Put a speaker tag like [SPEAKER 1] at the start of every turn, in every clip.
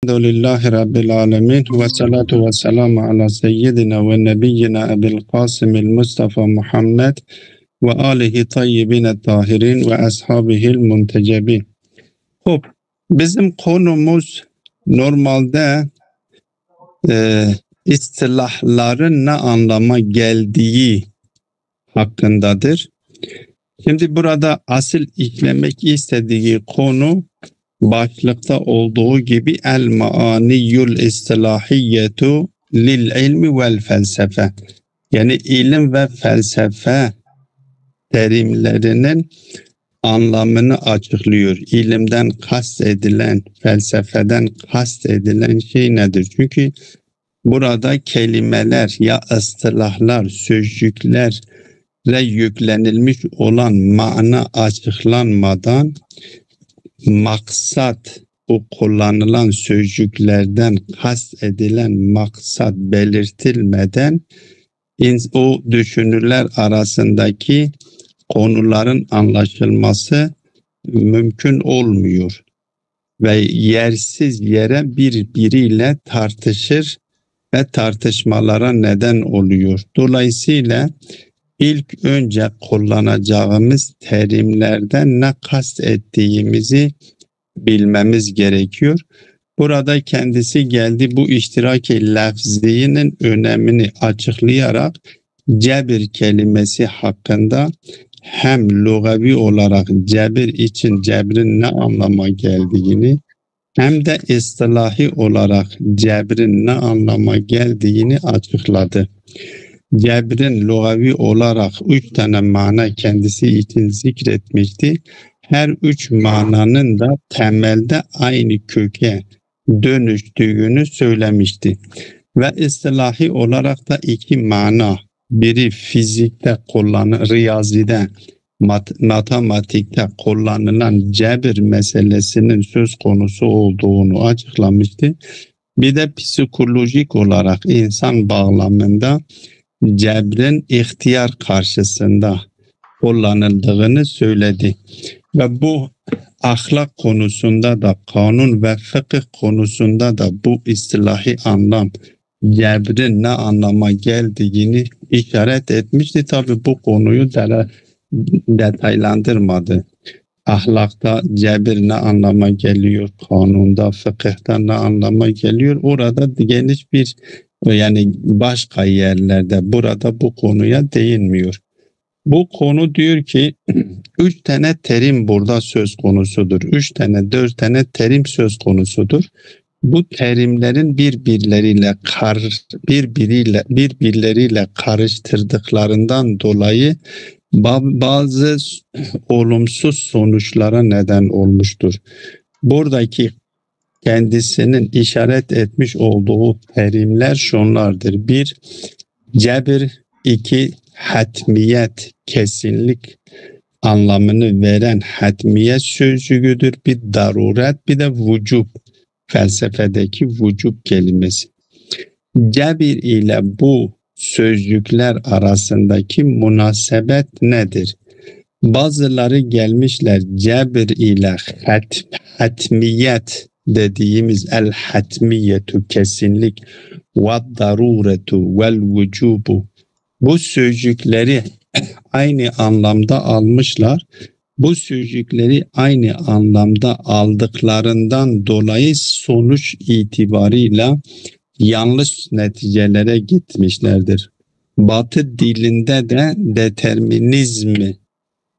[SPEAKER 1] Elhamdülillahi Rabbil alemin ve salatu ve selamu ala seyyidina ve nebiyyina Ebil Qasimil Mustafa Muhammed ve alihi tayyibine tahirin ve ashabihil muntecebin. Hop, bizim konumuz normalde istilahların ne anlama geldiği hakkındadır. Şimdi burada asıl işlemek istediği konu başlıkta olduğu gibi el-maaniyul istilahiyyetu lil ilmi vel felsefe. Yani ilim ve felsefe terimlerinin anlamını açıklıyor. İlimden kast edilen, felsefeden kast edilen şey nedir? Çünkü burada kelimeler ya istilahlar, sözcüklere yüklenilmiş olan mana açıklanmadan maksat, o kullanılan sözcüklerden kast edilen maksat belirtilmeden o düşünürler arasındaki konuların anlaşılması mümkün olmuyor ve yersiz yere birbiriyle tartışır ve tartışmalara neden oluyor. Dolayısıyla İlk önce kullanacağımız terimlerden ne kast ettiğimizi bilmemiz gerekiyor. Burada kendisi geldi bu iştiraki lafzinin önemini açıklayarak cebir kelimesi hakkında hem lugavi olarak cebir için cebrin ne anlama geldiğini hem de istilahi olarak cebrin ne anlama geldiğini açıkladı. Cebrin lugavi olarak 3 tane mana kendisi için zikretmişti. Her 3 mananın da temelde aynı köke dönüştüğünü söylemişti. Ve istilahi olarak da 2 mana, biri fizikte riyazide, matematikte kullanılan cebir meselesinin söz konusu olduğunu açıklamıştı. Bir de psikolojik olarak insan bağlamında cebrin ihtiyar karşısında kullanıldığını söyledi. Ve bu ahlak konusunda da kanun ve fıkıh konusunda da bu istilahi anlam cebrin ne anlama geldiğini işaret etmişti. Tabi bu konuyu detaylandırmadı. Ahlakta cebir ne anlama geliyor, kanunda, fıkıhta ne anlama geliyor. Orada geniş bir yani başka yerlerde burada bu konuya değinmiyor. Bu konu diyor ki 3 tane terim burada söz konusudur. 3 tane 4 tane terim söz konusudur. Bu terimlerin birbirleriyle karıştırdıklarından dolayı bazı olumsuz sonuçlara neden olmuştur. Buradaki kendisinin işaret etmiş olduğu terimler şunlardır. 1. Cebir. 2. Hatmiyet, kesinlik anlamını veren hatmiyet sözcüğüdür. Bir daruret, bir de vücub, felsefedeki vücub kelimesi. Cebir ile bu sözcükler arasındaki münasebet nedir? Bazıları gelmişler cebir ile hatmiyet dediğimiz el hatmiyetu kesinlik ve daruretu vel vücubu bu sözcükleri aynı anlamda almışlar. Bu sözcükleri aynı anlamda aldıklarından dolayı sonuç itibarıyla yanlış neticelere gitmişlerdir. Batı dilinde de determinizmi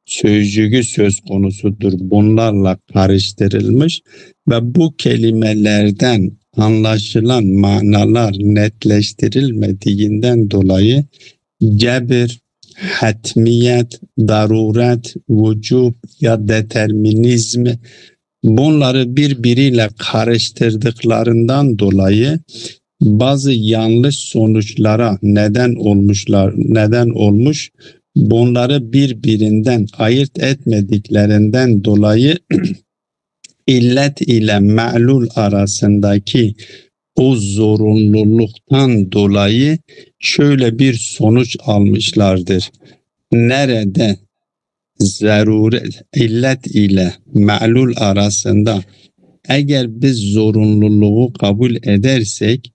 [SPEAKER 1] sözcüğü söz konusudur. Bunlarla karıştırılmış ve bu kelimelerden anlaşılan manalar netleştirilmediğinden dolayı cebir, hatmiyet, daruret, vücub ya determinizm bunları birbiriyle karıştırdıklarından dolayı bazı yanlış sonuçlara neden olmuş. Bunları birbirinden ayırt etmediklerinden dolayı illet ile ma'lul arasındaki o zorunluluktan dolayı şöyle bir sonuç almışlardır. Nerede zaruret illet ile ma'lul arasında eğer biz zorunluluğu kabul edersek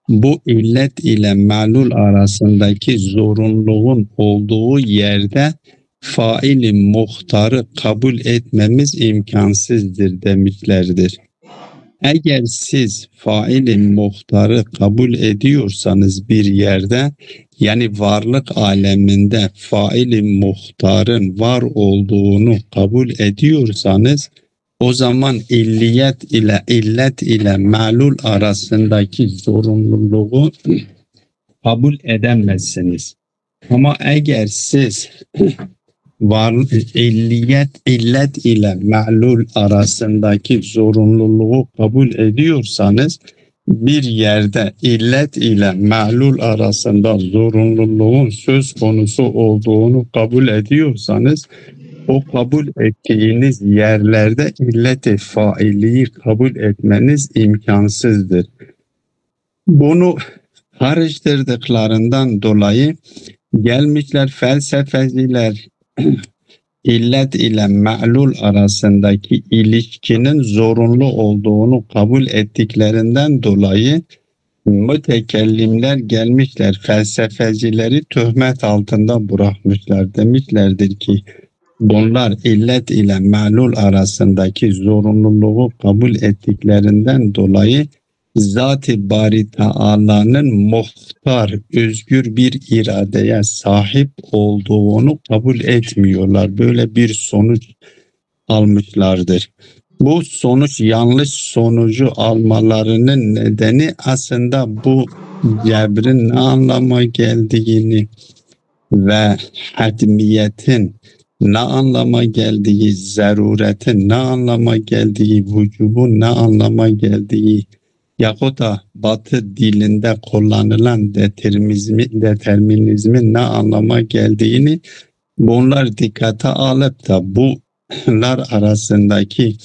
[SPEAKER 1] bu illet ile ma'lul arasındaki zorunluluğun olduğu yerde faili muhtarı kabul etmemiz imkansızdır demişlerdir. Eğer siz faili muhtarı kabul ediyorsanız bir yerde, yani varlık aleminde faili muhtarın var olduğunu kabul ediyorsanız, o zaman illet ile ma'lul arasındaki zorunluluğu kabul edemezsiniz. Ama eğer siz illet ile ma'lul arasındaki zorunluluğu kabul ediyorsanız, bir yerde illet ile ma'lul arasında zorunluluğun söz konusu olduğunu kabul ediyorsanız, o kabul ettiğiniz yerlerde illet-i failiyi kabul etmeniz imkansızdır. Bunu karıştırdıklarından dolayı gelmişler felsefeciler illet ile ma'lul arasındaki ilişkinin zorunlu olduğunu kabul ettiklerinden dolayı mütekellimler gelmişler felsefecileri töhmet altında bırakmışlar. Demişlerdir ki bunlar illet ile ma'lul arasındaki zorunluluğu kabul ettiklerinden dolayı Zat-ı Bari Teala'nın muhtar, özgür bir iradeye sahip olduğunu kabul etmiyorlar. Böyle bir sonuç almışlardır. Bu sonuç, yanlış sonucu almalarının nedeni aslında bu cebrin ne anlama geldiğini ve hatmiyetin ne anlama geldiği, zaruretin ne anlama geldiği, vücubun ne anlama geldiği yahut da Batı dilinde kullanılan determinizmin ne anlama geldiğini bunlar dikkate alıp da bunlar arasındaki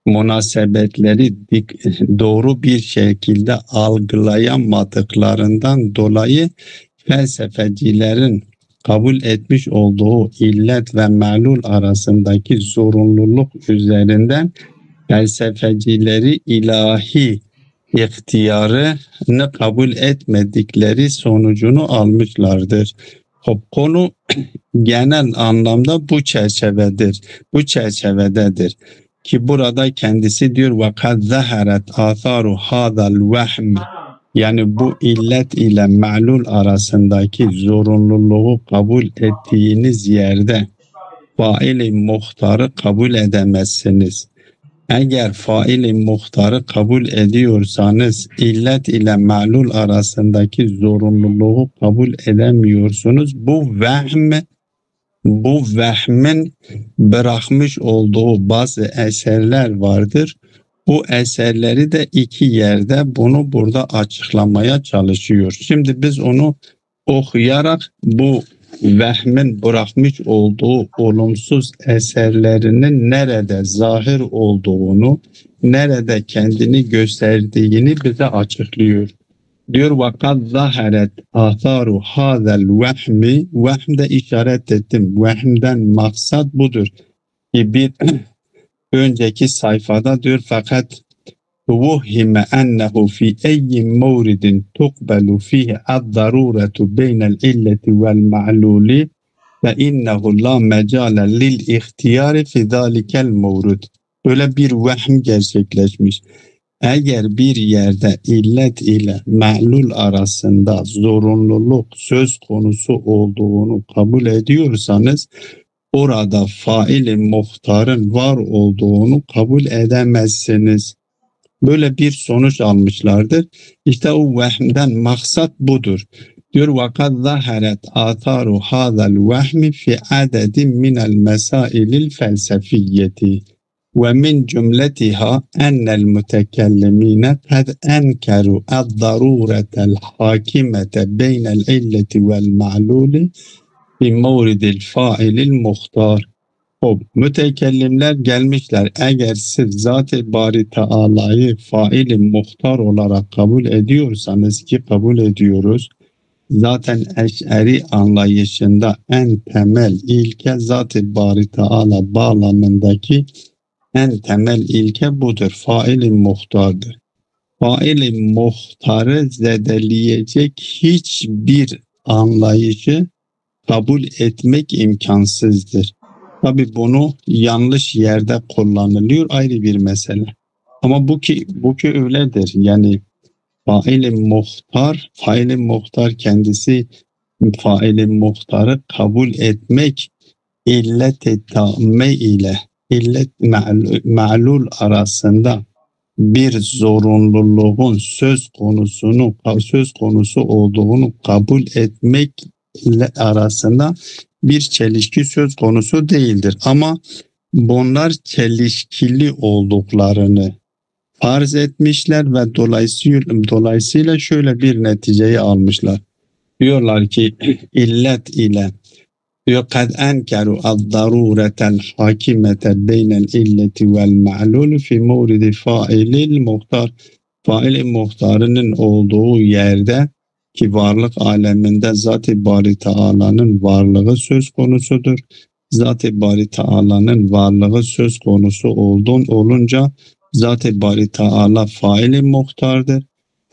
[SPEAKER 1] münasebetleri doğru bir şekilde algılayamadıklarından dolayı felsefecilerin kabul etmiş olduğu illet ve ma'lul arasındaki zorunluluk üzerinden felsefecileri ilahi ihtiyarını kabul etmedikleri sonucunu almışlardır. Konu genel anlamda bu çerçevededir. Ki burada kendisi diyor وَقَدْ ظَهَرَتْ آثَارُ هَذَا الْوَهْمِ, yani bu illet ile ma'lul arasındaki zorunluluğu kabul ettiğiniz yerde faili muhtarı kabul edemezsiniz. Eğer faili muhtarı kabul ediyorsanız illet ile ma'lul arasındaki zorunluluğu kabul edemiyorsunuz. Bu vehmin bırakmış olduğu bazı eserler vardır. Bu eserleri de iki yerde bunu burada açıklamaya çalışıyor. Şimdi biz onu okuyarak bu vehmin bırakmış olduğu olumsuz eserlerinin nerede zahir olduğunu, nerede kendini gösterdiğini bize açıklıyor. Diyor وَقَدْ ظَهَرَتْ آثَارُ هَذَا الْوَهْمِ, vehmde işaret ettim. Vehmden maksat budur. Ki bir önceki sayfada diyor fakat وُهِّمَ أَنَّهُ فِي أَيِّ مَوْرِدٍ تُقْبَلُ فِيهِ الضَّرُورَةُ بَيْنَ الْإِلَّةِ وَالْمَعْلُولِ فَإِنَّهُ لَا مَجَالَ لِلْإِخْتِيَارِ فِي ذَلِكَ الْمَوْرِدِ. Böyle bir vehm gerçekleşmiş. Eğer bir yerde illet ile ma'lul arasında zorunluluk söz konusu olduğunu kabul ediyorsanız, orada faili muhtarın var olduğunu kabul edemezsiniz. Böyle bir sonuç almışlardır. İşte o vehmden maksat budur. Diyor وَقَدْ ظَهَرَتْ آثَارُ هَذَا الْوَهْمِ فِي عَدَدٍ مِنَ الْمَسَائِلِ الْفَلْسَفِيَّةِ وَمِنْ جُمْلَتِهَا أَنَّ الْمُتَكَلِّمِينَ قَدْ أَنْكَرُوا الضَّرُورَةَ الْحَاكِمَةَ بَيْنَ الْعِلَّةِ وَالْمَعْلُولِ بِمَوْرِدِ الْفَاعِلِ الْمُخْتَارِ. Mütekellimler gelmişler. Eğer siz Zat-ı Bari Teala'yı faili muhtar olarak kabul ediyorsanız, ki kabul ediyoruz, zaten Eş'ari anlayışında en temel ilke Zat-ı Bari Teala bağlamındaki En temel ilke budur. Faili muhtardır. Faili muhtarı zedeleyecek hiçbir anlayışı kabul etmek imkansızdır. Tabii bunu yanlış yerde kullanılıyor ayrı bir mesele. Ama bu ki öyledir. Yani faili muhtar kendisi faili muhtarı kabul etmek illet-i tamme ile ma'lul arasında bir zorunluluğun söz konusu olduğunu kabul etmek arasında bir çelişki söz konusu değildir. Ama bunlar çelişkili olduklarını farz etmişler ve dolayısıyla şöyle bir neticeyi almışlar. Diyorlar ki illet ile kad enkeru ad-daruretel hakimete beynel illeti vel ma'lul fi muridi failil muhtar. Faili muhtarının olduğu yerde ki varlık aleminde Zat-ı Bari Teala'nın varlığı söz konusudur. Zat-ı Bari Teala'nın varlığı söz konusu olunca Zat-ı Bari Teala faili muhtardır.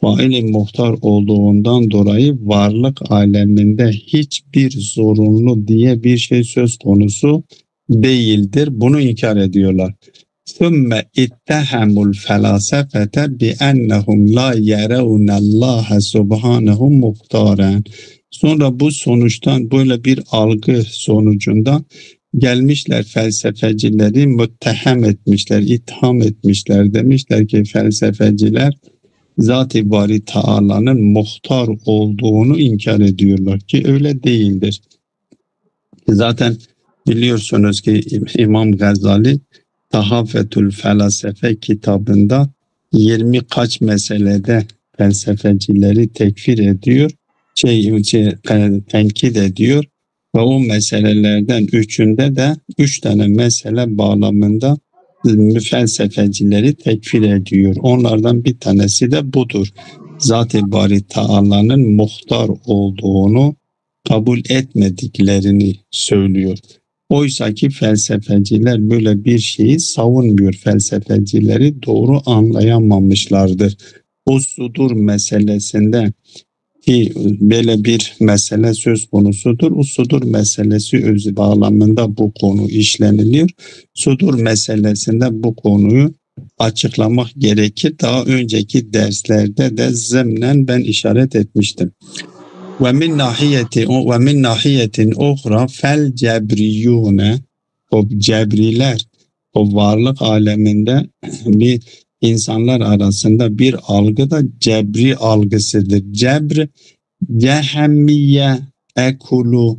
[SPEAKER 1] Faili muhtar olduğundan dolayı varlık aleminde hiçbir zorunlu diye bir şey söz konusu değildir. Bunu inkar ediyorlar. ثُمَّ اِتَّهَمُوا الْفَلَاسَفَةَ بِأَنَّهُمْ لَا يَرَوْنَ اللّٰهَ سُبْحَانَهُ مُخْتَارًا. Sonra bu sonuçtan böyle bir algı sonucunda gelmişler felsefecileri müttehem etmişler, itham etmişler. Demişler ki felsefeciler Zat-ı Bari Teala'nın muhtar olduğunu inkar ediyorlar ki öyle değildir. Zaten biliyorsunuz ki İmam Gazali Tahafetül Felasefe kitabında 20 kaç meselede felsefecileri tekfir ediyor, tenkit ediyor ve o meselelerden üçünde de 3 tane mesele bağlamında felsefecileri tekfir ediyor. Onlardan bir tanesi de budur. Zat-ı Bari Teala'nın muhtar olduğunu kabul etmediklerini söylüyor. Oysa ki felsefeciler böyle bir şeyi savunmuyor. Felsefecileri doğru anlayamamışlardır. O sudur meselesinde ki böyle bir mesele söz konusudur. O sudur meselesi öz bağlamında bu konu işleniliyor. Sudur meselesinde bu konuyu açıklamak gerekir. Daha önceki derslerde de zemnen ben işaret etmiştim. ومن ناحية أخرى فالجبريون o cebriler o varlık aleminde bir insanlar arasında bir algı da cebri algısıdır. Cebr Cehmiye ekulu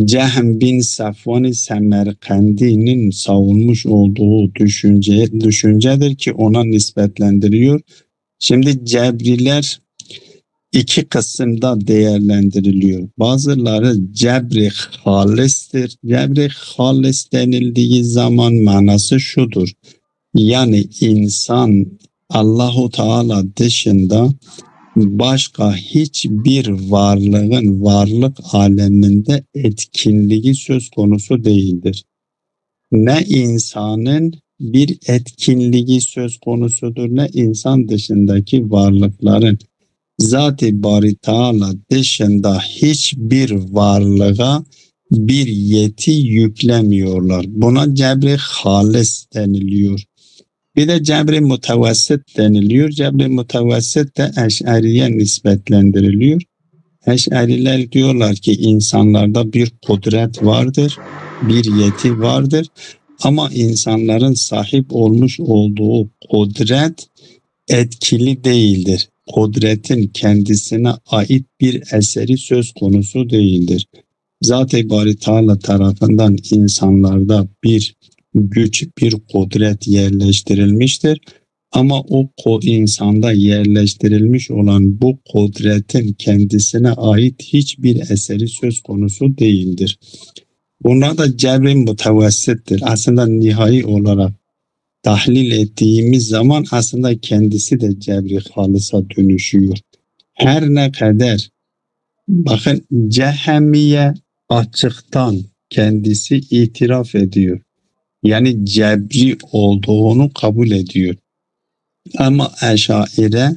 [SPEAKER 1] Cehm bin Safvan Semerkandi'nin savunmuş olduğu düşüncedir ki ona nispetlendiriyor. Şimdi cebriler iki kısımda değerlendiriliyor. Bazıları cebri halistir. Cebri halis denildiği zaman manası şudur. Yani insan Allahu Teala dışında başka hiçbir varlığın varlık aleminde etkinliği söz konusu değildir. Ne insanın bir etkinliği söz konusudur, ne insan dışındaki varlıkların Zat-ı Bari Teala dışında hiçbir varlığa bir yeti yüklemiyorlar. Buna cebri halis deniliyor. Bir de cebri mutevessit deniliyor. Cebri mutevessit de Eş'ariye nispetlendiriliyor. Eş'ariler diyorlar ki insanlarda bir kudret vardır, bir yeti vardır. Ama insanların sahip olmuş olduğu kudret etkili değildir. Kudretin kendisine ait bir eseri söz konusu değildir. Zat-ı Bari Teala tarafından insanlarda bir güç, bir kudret yerleştirilmiştir. Ama o insanda yerleştirilmiş olan bu kudretin kendisine ait hiçbir eseri söz konusu değildir. Bunlar da cebri mutevessittir. Aslında nihai olarak tahlil ettiğimiz zaman aslında kendisi de cebri halisa dönüşüyor. Her ne kadar bakın Cehmiye açıktan kendisi itiraf ediyor. Yani cebri olduğunu kabul ediyor. Ama Eşaire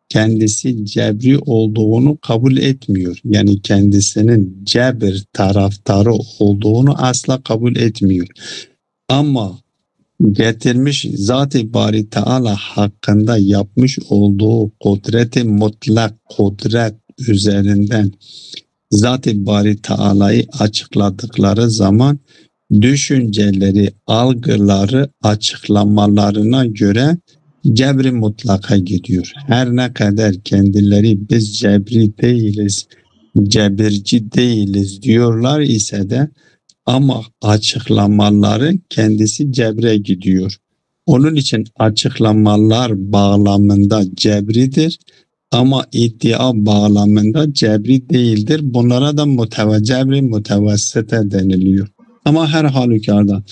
[SPEAKER 1] kendisi cebri olduğunu kabul etmiyor. Yani kendisinin cebir taraftarı olduğunu asla kabul etmiyor. Ama getirmiş Zat-ı Bari Teala hakkında yapmış olduğu kudreti mutlak kudret üzerinden Zat-ı Bari Teala'yı açıkladıkları zaman düşünceleri, algıları açıklamalarına göre cebri mutlaka gidiyor. Her ne kadar kendileri biz cebri değiliz, cebirci değiliz diyorlar ise de ama açıklamaları kendisi cebre gidiyor. Onun için açıklamalar bağlamında cebridir ama iddia bağlamında cebri değildir. Bunlara da cebri mutevessite deniliyor. Ama her halükarda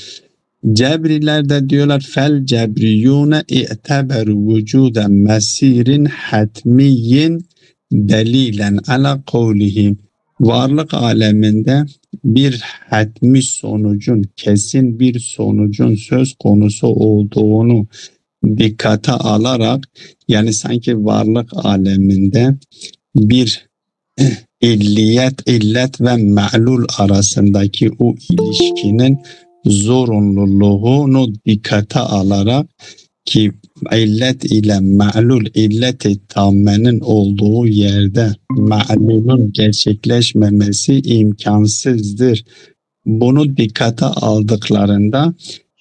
[SPEAKER 1] Cebriler de diyorlar fel cebriyune i'teberu vücude mesirin hatmiyin delilen ala kavlihim. Varlık aleminde bir hatmi sonucun, kesin bir sonucun söz konusu olduğunu dikkate alarak, yani sanki varlık aleminde bir illet ve ma'lul arasındaki o ilişkinin zorunluluğunu dikkate alarak ki illet ile ma'lul illeti tammenin olduğu yerde ma'lulun gerçekleşmemesi imkansızdır. Bunu dikkate aldıklarında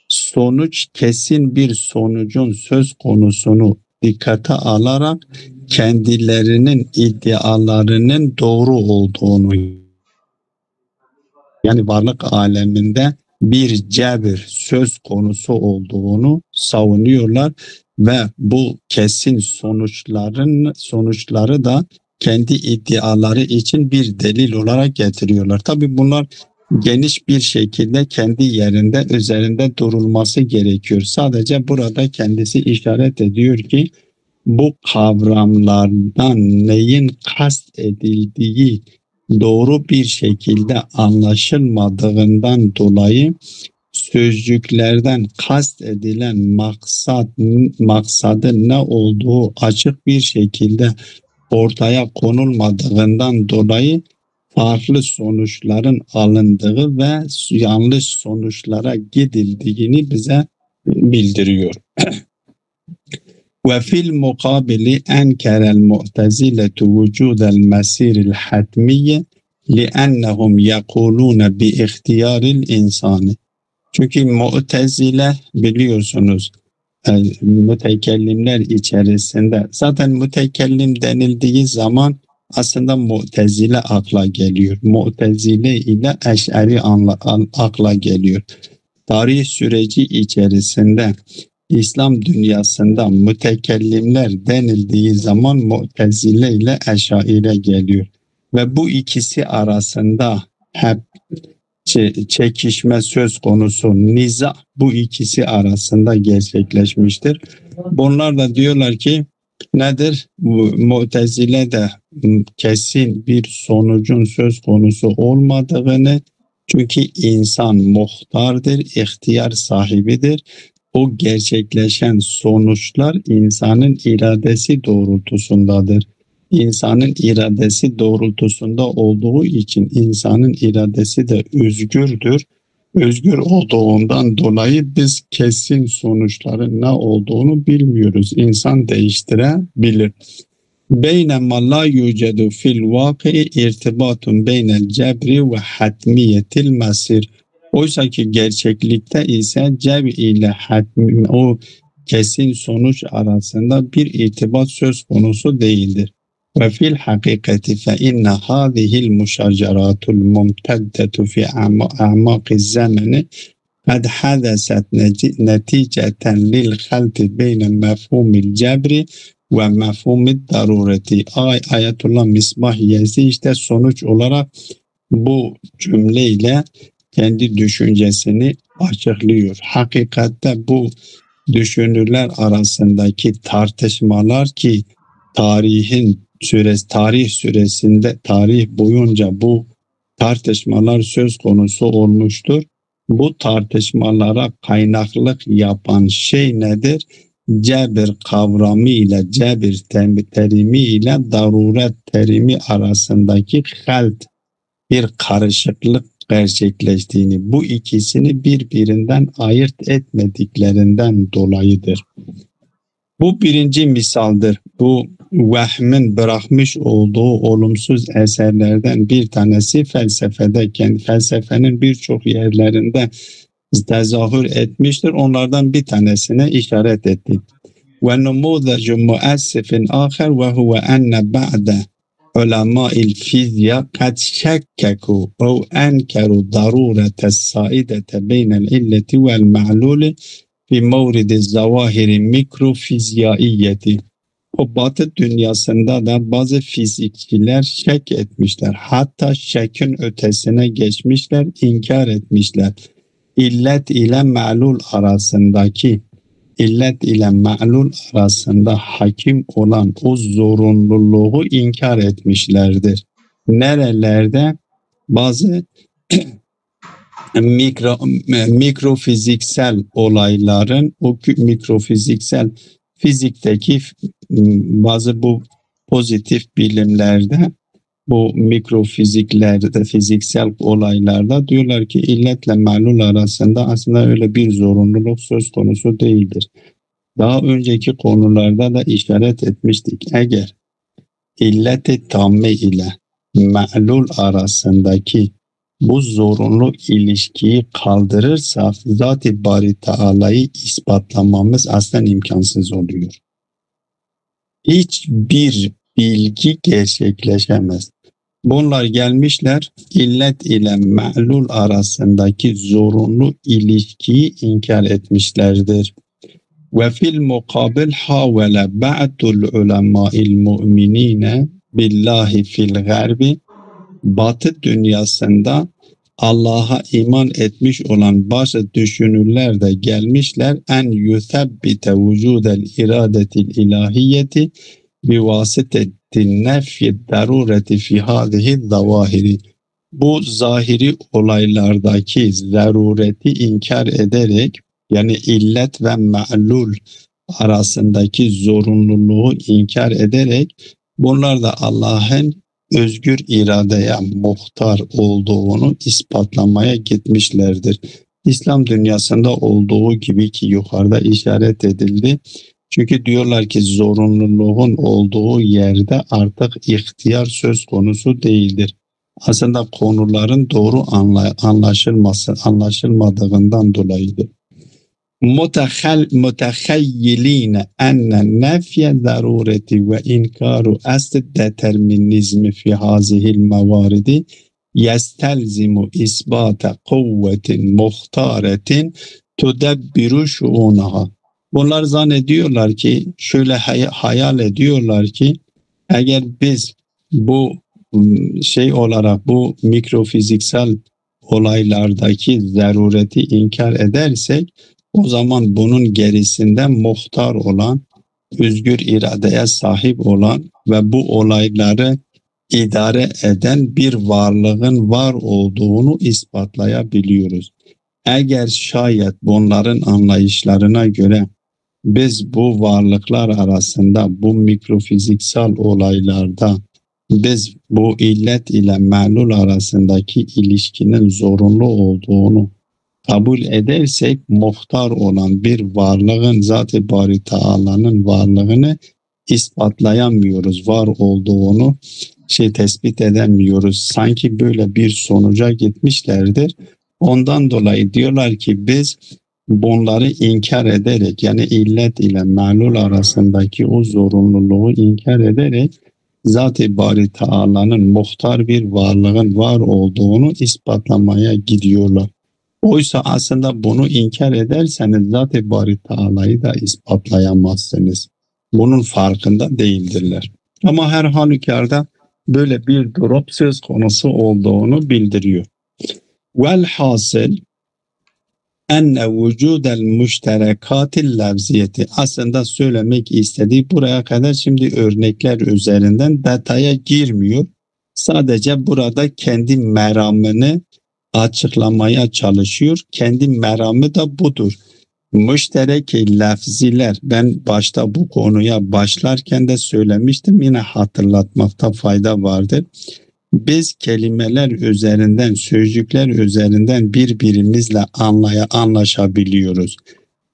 [SPEAKER 1] sonuç kesin bir sonucun söz konusunu dikkate alarak kendilerinin iddialarının doğru olduğunu, yani varlık aleminde bir cebir söz konusu olduğunu savunuyorlar ve bu kesin sonuçları da kendi iddiaları için bir delil olarak getiriyorlar. Tabii bunlar geniş bir şekilde kendi yerinde üzerinde durulması gerekiyor. Sadece burada kendisi işaret ediyor ki bu kavramlardan neyin kast edildiği doğru bir şekilde anlaşılmadığından dolayı sözcüklerden kast edilen maksadın ne olduğu açık bir şekilde ortaya konulmadığından dolayı farklı sonuçların alındığı ve yanlış sonuçlara gidildiğini bize bildiriyor. وفي المقابل أنكر المعتزلة وجود المسير الحتمي لأنهم يقولون باختيار الإنسان. Çünkü Mu'tezile biliyorsunuz mütekellimler içerisinde, zaten mütekellim denildiği zaman aslında Mu'tezile akla geliyor. Mu'tezile ile Eş'ari akla geliyor. Tarih süreci içerisinde İslam dünyasında mütekellimler denildiği zaman Mu'tezile ile Eş'ari geliyor. Ve bu ikisi arasında hep çekişme söz konusu, niza bu ikisi arasında gerçekleşmiştir. Bunlar da diyorlar ki nedir? Mu'tezile de kesin bir sonucun söz konusu olmadığını, çünkü insan muhtardır, ihtiyar sahibidir. O gerçekleşen sonuçlar insanın iradesi doğrultusundadır. İnsanın iradesi doğrultusunda olduğu için insanın iradesi de özgürdür. Özgür olduğundan dolayı biz kesin sonuçların ne olduğunu bilmiyoruz. İnsan değiştirebilir. Beynema la yucedu fil vaki irtibatun beynel cebri ve hatmiyetil masir. Oysa ki gerçeklikte ise cebr ile hatmi, o kesin sonuç arasında bir irtibat söz konusu değildir. Ve fil hakikati fe inne hâzihil muşaceratul mumteddetu fi a'mâkiz zamani kad hadeset neticeten lil halti beyne mefhumil cebri ve mefhumid darureti. Ayetullah Misbah Yezdi işte sonuç olarak bu cümleyle kendi düşüncesini açıklıyor. Hakikatte bu düşünürler arasındaki tartışmalar ki tarih boyunca bu tartışmalar söz konusu olmuştur. Bu tartışmalara kaynaklık yapan şey nedir? Cebir kavramı ile cebir terimi ile daruret terimi arasındaki bir karışıklık gerçekleştiğini, bu ikisini birbirinden ayırt etmediklerinden dolayıdır. Bu birinci misaldır. Bu vehmin bırakmış olduğu olumsuz eserlerden bir tanesi felsefede, kendi felsefenin birçok yerlerinde tezahür etmiştir. Onlardan bir tanesine işaret ettik. Ve numuzacu muassifin ahir ve huve enne ba'de ulemâ'il fizya kad şekkeku ev enkeru darûretes saidete beynel illeti vel ma'lûli fi mevridi zavahiri mikrofizyaiyyeti. O batı dünyasında da bazı fizikçiler şek etmişler. Hatta şekin ötesine geçmişler, inkar etmişler. İllet ile ma'lul arasında hakim olan o zorunluluğu inkar etmişlerdir. Nerelerde? Bazı mikrofiziksel olayların, o mikrofiziksel fizikteki bazı bu pozitif bilimlerde, bu mikrofiziklerde, fiziksel olaylarda diyorlar ki illetle ma'lul arasında aslında öyle bir zorunluluk söz konusu değildir. Daha önceki konularda da işaret etmiştik. Eğer illet-i tamme ile ma'lul arasındaki bu zorunlu ilişkiyi kaldırırsa Zat-ı Bari Teala'yı ispatlamamız aslında imkansız oluyor. Hiçbir bilgi gerçekleşemez. Bunlar gelmişler illet ile ma'lul arasındaki zorunlu ilişkiyi inkar etmişlerdir. Ve fil mukabil havele ba'dul ulemâ'il mu'minîne billahi fil garbi, Batı dünyasında Allah'a iman etmiş olan bazı düşünürler de gelmişler en yuthebbite vücudel iradetil ilahiyeti bi vasitetin nefyi darureti fi hadihi zavahiri. Bu zahiri olaylardaki zarureti inkar ederek, yani illet ve ma'lul arasındaki zorunluluğu inkar ederek, bunlar da Allah'ın özgür iradeye muhtar olduğunu ispatlamaya gitmişlerdir. İslam dünyasında olduğu gibi ki yukarıda işaret edildi. Çünkü diyorlar ki zorunluluğun olduğu yerde artık ihtiyar söz konusu değildir. Aslında konuların doğru anlaşılmadığından dolayıdır. متخيلين أن نفي الضرورة وإنكار أصل الديترمينيزم في هذه الموارد يستلزم إثبات قوة مختارة تدبر شؤونها. Bunlar zannediyorlar ki, şöyle hayal ediyorlar ki, eğer biz bu olarak bu mikrofiziksel olaylardaki zarureti inkar edersek, o zaman bunun gerisinde muhtar olan, özgür iradeye sahip olan ve bu olayları idare eden bir varlığın var olduğunu ispatlayabiliyoruz. Eğer şayet bunların anlayışlarına göre biz bu varlıklar arasında, bu mikrofiziksel olaylarda biz bu illet ile ma'lul arasındaki ilişkinin zorunlu olduğunu kabul edersek, muhtar olan bir varlığın, Zat-ı Bari Teala'nın varlığını ispatlayamıyoruz, var olduğunu tespit edemiyoruz. Sanki böyle bir sonuca gitmişlerdir. Ondan dolayı diyorlar ki biz bunları inkar ederek, yani illet ile ma'lul arasındaki o zorunluluğu inkar ederek Zat-ı Bari Teala'nın muhtar bir varlığın var olduğunu ispatlamaya gidiyorlar. Oysa aslında bunu inkar ederseniz Zat-ı Bari Teala'yı da ispatlayamazsınız. Bunun farkında değildirler. Ama her halükarda böyle bir durum söz konusu olduğunu bildiriyor. Velhasıl enne vücudel müşterekatil lafziyeti, aslında söylemek istediği buraya kadar şimdi örnekler üzerinden detaya girmiyor. Sadece burada kendi meramını açıklamaya çalışıyor. Kendi meramı da budur. Müşterek-i lafziler, ben başta bu konuya başlarken de söylemiştim, yine hatırlatmakta fayda vardır. Biz kelimeler üzerinden, sözcükler üzerinden birbirimizle anlaşabiliyoruz.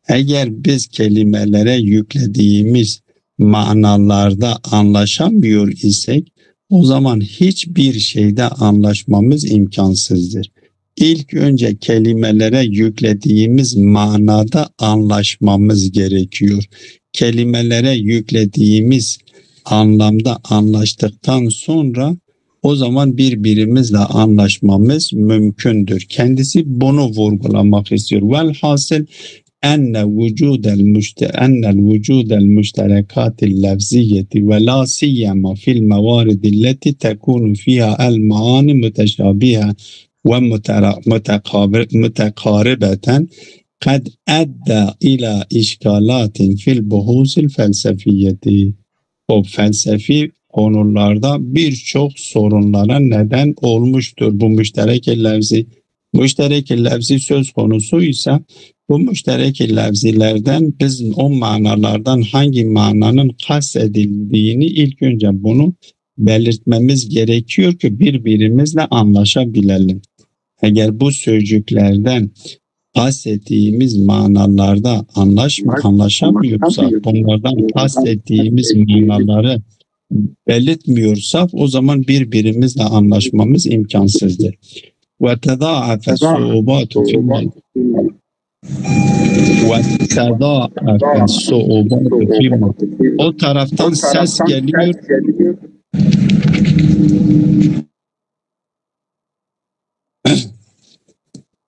[SPEAKER 1] Eğer biz kelimelere yüklediğimiz manalarda anlaşamıyor isek, o zaman hiçbir şeyde anlaşmamız imkansızdır. İlk önce kelimelere yüklediğimiz manada anlaşmamız gerekiyor. Kelimelere yüklediğimiz anlamda anlaştıktan sonra o zaman birbirimizle anlaşmamız mümkündür. Kendisi bunu vurgulamak istiyor. Velhasıl ennel vücudel müşterekatil lafziyeti ve la siyema fil mevaridilleti tekunu fiha el maani müteşabiha ve mütekaribeten kad edda ila işgalatin fil buhusil felsefiyeti. O felsefi konularda birçok sorunlara neden olmuştur bu müşterek-i lafzi. Müşterek-i lafzi söz konusu ise bu müşterek-i lafzilerden biz o manalardan hangi mananın kastedildiğini ilk önce bunu belirtmemiz gerekiyor ki birbirimizle anlaşabilelim. Eğer bu sözcüklerden kastettiğimiz manalarda anlaşamıyorsak, bunlardan kastettiğimiz manaları belirtmiyorsak o zaman birbirimizle anlaşmamız imkansızdır. Ve tedâafe su'ubâtu fîmâ. O taraftan ses geliyor.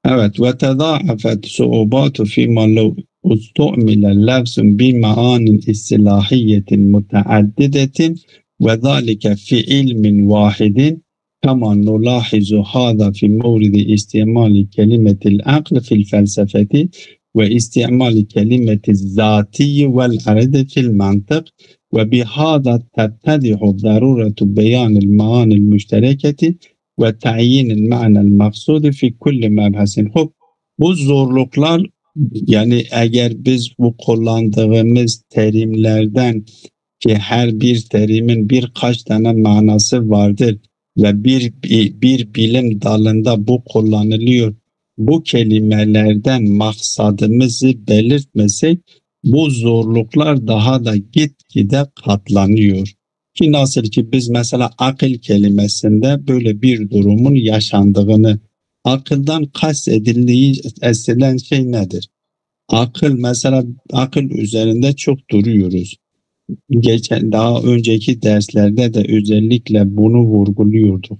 [SPEAKER 1] Evet, ve tedâafet su'ubâtu fîmâ lev ustu'mile lafzun bi ma'anin istilahiyetin müteaddidetin ve zâlike fi ilmin vahidin kama nulahizu hâzâ fi mevridi istimali kelimetil akl fil felsefeti ve istimali kelimeti zâtiyyi vel arede fil mantık ve bihâzâ tettedihu zarûretu beyanil ma'anil müştereketi ve ta'yinil ma'nel maksudi fi kulli mebhasin. Bu zorluklar, yani eğer biz bu kullandığımız terimlerden ki her bir terimin birkaç tane manası vardır ve bir bilim dalında bu kullanılıyor. Bu kelimelerden maksadımızı belirtmesek bu zorluklar daha da gitgide katlanıyor. Ki nasıl ki biz mesela akıl kelimesinde böyle bir durumun yaşandığını, akıldan kastedildiği edilen şey nedir? Akıl, mesela akıl üzerinde çok duruyoruz. Daha önceki derslerde de özellikle bunu vurguluyorduk.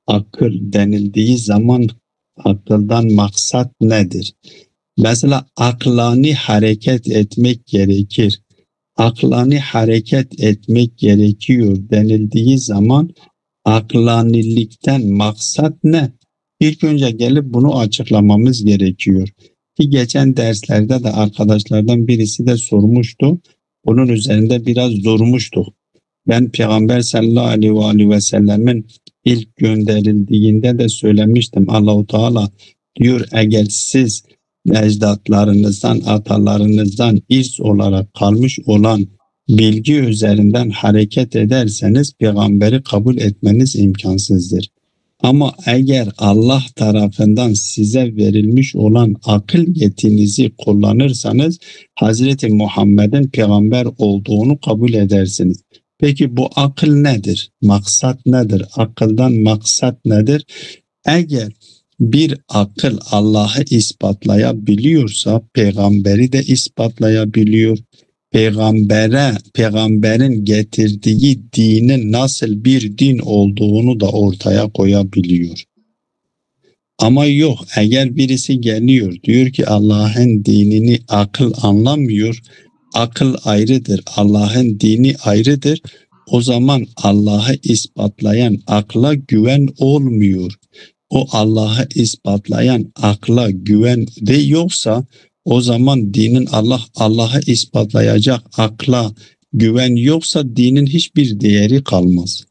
[SPEAKER 1] Akıl denildiği zaman akıldan maksat nedir? Mesela aklani hareket etmek gerekir. Aklani hareket etmek gerekiyor denildiği zaman aklanilikten maksat ne? İlk önce gelip bunu açıklamamız gerekiyor. Ki geçen derslerde de arkadaşlardan birisi de sormuştu. Bunun üzerinde biraz durmuştuk. Ben Peygamber sallallahu aleyhi ve sellemin ilk gönderildiğinde de söylemiştim. Allahu Teala diyor, eğer siz ecdatlarınızdan, atalarınızdan irs olarak kalmış olan bilgi üzerinden hareket ederseniz peygamberi kabul etmeniz imkansızdır. Ama eğer Allah tarafından size verilmiş olan akıl yetinizi kullanırsanız Hazreti Muhammed'in peygamber olduğunu kabul edersiniz. Peki bu akıl nedir? Maksat nedir? Akıldan maksat nedir? Eğer bir akıl Allah'ı ispatlayabiliyorsa peygamberi de ispatlayabiliyor. Peygamberin getirdiği dinin nasıl bir din olduğunu da ortaya koyabiliyor. Ama yok, eğer birisi geliyor diyor ki Allah'ın dinini akıl anlamıyor, akıl ayrıdır, Allah'ın dini ayrıdır, o zaman Allah'ı ispatlayan akla güven olmuyor. O Allah'ı ispatlayan akla güven de yoksa o zaman dinin Allah'ı ispatlayacak akla güven yoksa dinin hiçbir değeri kalmaz.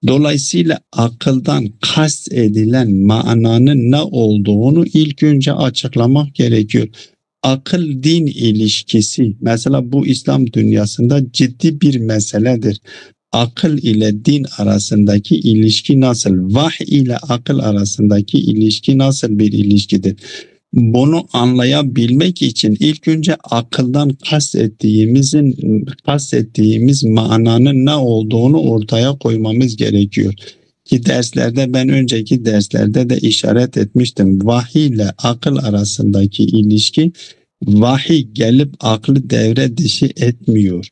[SPEAKER 1] Dolayısıyla akıldan kast edilen mananın ne olduğunu ilk önce açıklamak gerekiyor. Akıl-din ilişkisi mesela bu İslam dünyasında ciddi bir meseledir. Akıl ile din arasındaki ilişki nasıl? Vahiy ile akıl arasındaki ilişki nasıl bir ilişkidir? Bunu anlayabilmek için ilk önce akıldan kastettiğimiz mananın ne olduğunu ortaya koymamız gerekiyor. Ki ben önceki derslerde de işaret etmiştim. Vahiy ile akıl arasındaki ilişki, vahiy gelip aklı devre dışı etmiyor.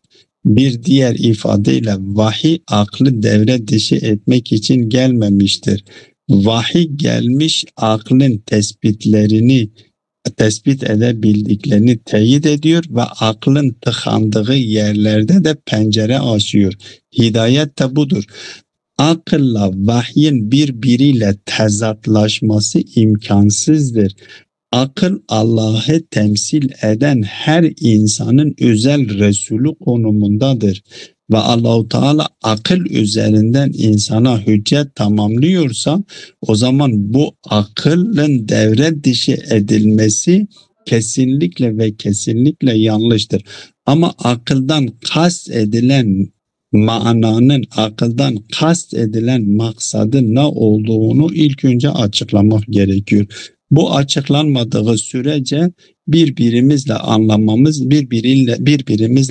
[SPEAKER 1] Bir diğer ifadeyle vahiy aklı devre dışı etmek için gelmemiştir. Vahiy gelmiş aklın tespit edebildiklerini teyit ediyor ve aklın tıkandığı yerlerde de pencere açıyor. Hidayet de budur. Akılla vahyin birbiriyle tezatlaşması imkansızdır. Akıl Allah'ı temsil eden her insanın özel Resulü konumundadır. Ve Allahu Teala akıl üzerinden insana hüccet tamamlıyorsa o zaman bu akılın devre dışı edilmesi kesinlikle ve kesinlikle yanlıştır. Ama akıldan kast edilen maksadın ne olduğunu ilk önce açıklamak gerekiyor. Bu açıklanmadığı sürece birbirimizle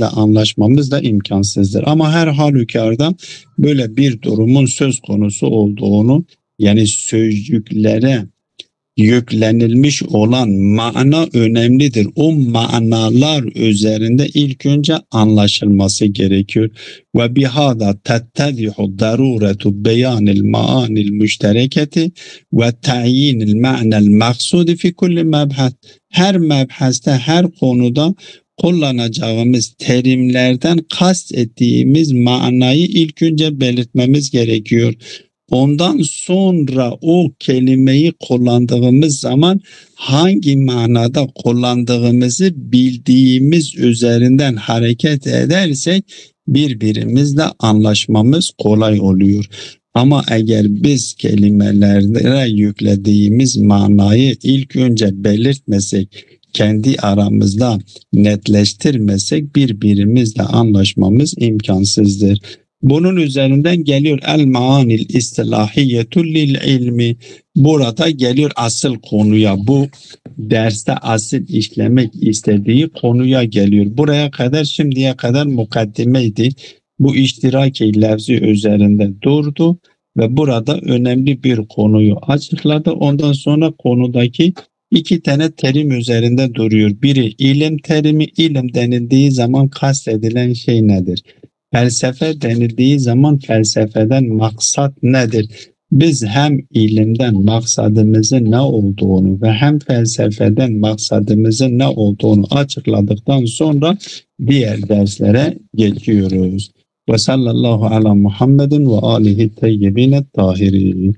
[SPEAKER 1] anlaşmamız da imkansızdır. Ama her halükarda böyle bir durumun söz konusu olduğunu, yani sözcüklere yüklenilmiş olan mana önemlidir. O manalar üzerinde ilk önce anlaşılması gerekiyor. Ve bihada tettedihu daruretu beyanil maanil müştereketi ve ta'yinil ma'nel maksudi fi kulli mebhas. Her mebhaste, her konuda kullanacağımız terimlerden kast ettiğimiz manayı ilk önce belirtmemiz gerekiyor. Ondan sonra o kelimeyi kullandığımız zaman hangi manada kullandığımızı bildiğimiz üzerinden hareket edersek birbirimizle anlaşmamız kolay oluyor. Ama eğer biz kelimelere yüklediğimiz manayı ilk önce belirtmesek, kendi aramızda netleştirmesek birbirimizle anlaşmamız imkansızdır. Bunun üzerinden geliyor el-maanil istilahiyetu lil ilmi. Burada geliyor asıl konuya. Bu derste asıl işlemek istediği konuya geliyor. Şimdiye kadar mukaddimeydi. Bu iştiraki lafzı üzerinde durdu ve burada önemli bir konuyu açıkladı. Ondan sonra konudaki iki tane terim üzerinde duruyor. Biri ilim terimi. İlim denildiği zaman kastedilen şey nedir? Felsefe denildiği zaman felsefeden maksat nedir? Biz hem ilimden maksadımızın ne olduğunu ve hem felsefeden maksadımızın ne olduğunu açıkladıktan sonra diğer derslere geçiyoruz. Ve sallallahu ala Muhammedin ve alihi teyyibine tahirin.